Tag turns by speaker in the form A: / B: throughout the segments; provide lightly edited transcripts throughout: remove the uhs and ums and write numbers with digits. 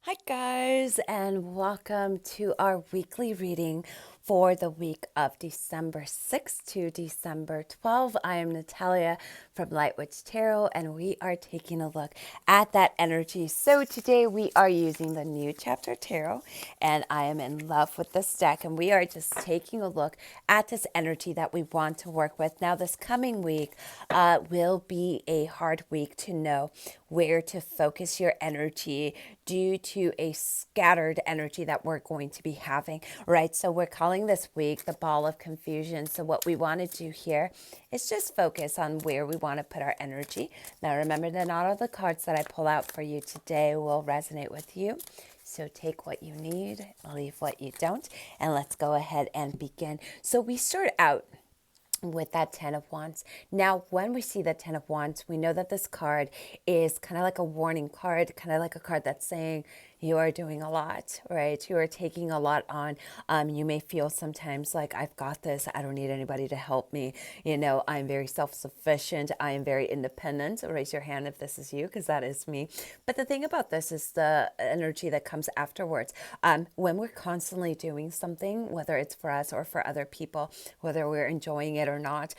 A: Hi, guys, and welcome to our weekly reading for the week of December 6th to December 12th. I am Natalia from Lightwitch Tarot, and we are taking a look at that energy. So, today we are using the New Chapter Tarot, and I am in love with this deck, and we are just taking a look at this energy that we want to work with. Now, this coming week will be a hard week to know where to focus your energy due to a scattered energy that we're going to be having, right? So we're calling this week the ball of confusion. So what we want to do here is just focus on where we want to put our energy. Now remember that not all the cards that I pull out for you today will resonate with you. So take what you need, leave what you don't, and let's go ahead and begin. So we start out with that 10 of wands. Now when we see the 10 of wands, we know that this card is kind of like a warning card, kind of like a card that's saying you are doing a lot, right? You are taking a lot on. You may feel sometimes like, I've got this, I don't need anybody to help me, I'm very self-sufficient, I am very independent. Raise your hand if this is you, because that is me. But the thing about this is the energy that comes afterwards. When we're constantly doing something, whether it's for us or for other people, whether we're enjoying it or not,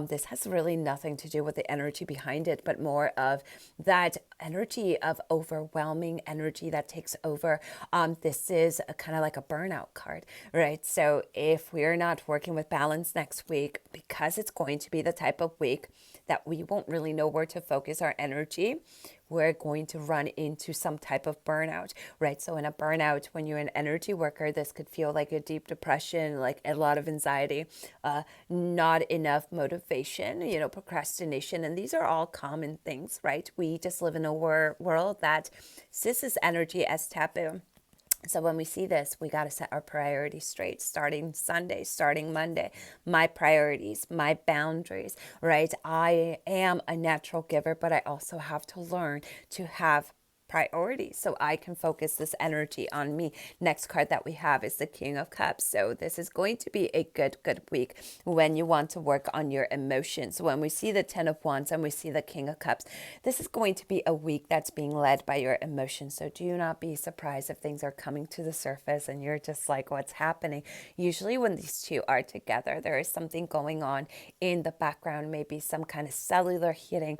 A: this has really nothing to do with the energy behind it, but more of that energy of overwhelming energy that takes over. This is kind of like a burnout card, right? So if we're not working with balance next week, because it's going to be the type of week that we won't really know where to focus our energy, we're going to run into some type of burnout, right? So in a burnout, when you're an energy worker, this could feel like a deep depression, like a lot of anxiety, not enough motivation, procrastination. And these are all common things, right? We just live in a world that sees this energy as taboo. So when we see this, we got to set our priorities straight, starting Sunday, starting Monday. My priorities, my boundaries, right? I am a natural giver, but I also have to learn to have priorities so I can focus this energy on me. Next card that we have is the King of Cups. So this is going to be a good week when you want to work on your emotions. When we see the 10 of Wands and we see the King of Cups, this is going to be a week that's being led by your emotions. So do not be surprised if things are coming to the surface and you're just like, what's happening? Usually when these two are together, there is something going on in the background, maybe some kind of cellular healing,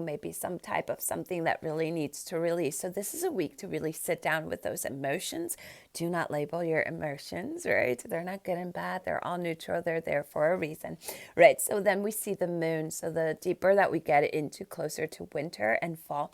A: maybe some type of something that really needs to release. So this is a week to really sit down with those emotions. Do not label your emotions, right? They're not good and bad. They're all neutral. They're there for a reason, right? So then we see the moon. So the deeper that we get into closer to winter and fall,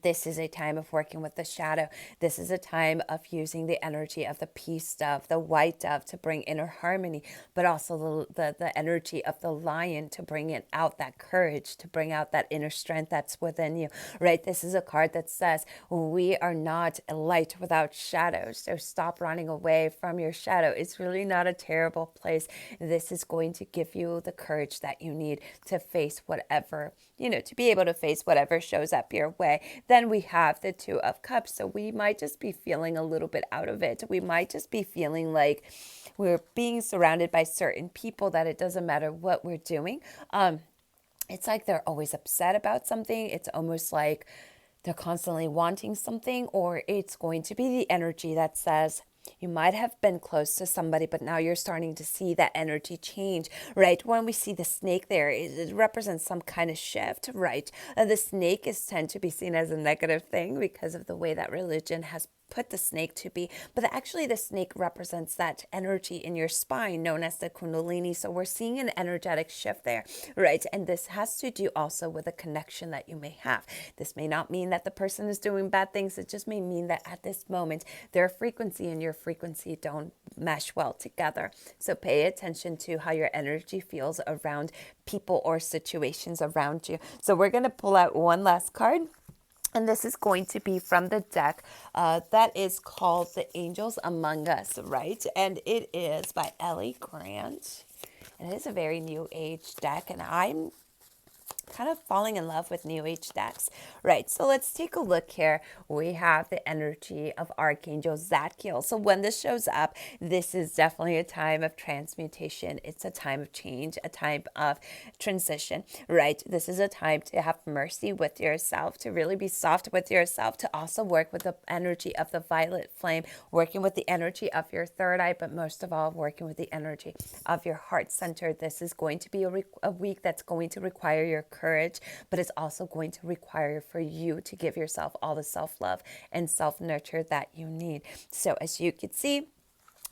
A: this is a time of working with the shadow. This is a time of using the energy of the peace dove, the white dove, to bring inner harmony, but also the energy of the lion to bring it out, that courage, to bring out that inner strength that's within you, right? This is a card that says we are not a light without shadows. So stop running away from your shadow. It's really not a terrible place. This is going to give you the courage that you need to face whatever, to be able to face whatever shows up your way. Then we have the Two of Cups. So we might just be feeling a little bit out of it. We might just be feeling like we're being surrounded by certain people that it doesn't matter what we're doing. It's like they're always upset about something. It's almost like they're constantly wanting something, or it's going to be the energy that says, you might have been close to somebody, but now you're starting to see that energy change, right? When we see the snake there, it represents some kind of shift, right? The snake is tend to be seen as a negative thing because of the way that religion has put the snake to be, but actually the snake represents that energy in your spine known as the kundalini. So we're seeing an energetic shift there, right? And this has to do also with a connection that you may have. This may not mean that the person is doing bad things. It just may mean that at this moment their frequency and your frequency don't mesh well together. So pay attention to how your energy feels around people or situations around you. So we're going to pull out one last card. And this is going to be from the deck that is called The Angels Among Us, right? And it is by Ellie Grant. And it is a very new age deck. And I'm kind of falling in love with New Age decks. Right, so let's take a look here. We have the energy of Archangel Zadkiel. So when this shows up, this is definitely a time of transmutation. It's a time of change, a time of transition, right? This is a time to have mercy with yourself, to really be soft with yourself, to also work with the energy of the violet flame, working with the energy of your third eye, but most of all, working with the energy of your heart center. This is going to be a week that's going to require your courage, but it's also going to require for you to give yourself all the self-love and self-nurture that you need. So as you can see,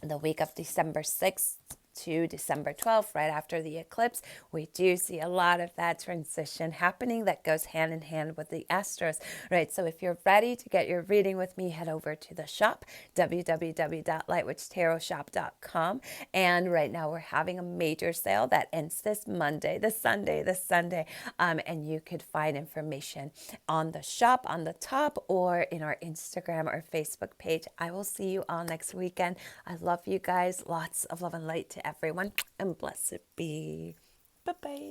A: the week of December 6th to December 12th, right after the eclipse, we do see a lot of that transition happening that goes hand in hand with the Astros, right? So if you're ready to get your reading with me, head over to the shop, www.lightwitchtarotshop.com. And right now we're having a major sale that ends this Monday, this Sunday. And you could find information on the shop on the top or in our Instagram or Facebook page. I will see you all next weekend. I love you guys. Lots of love and light to everyone, and blessed be. Bye-bye.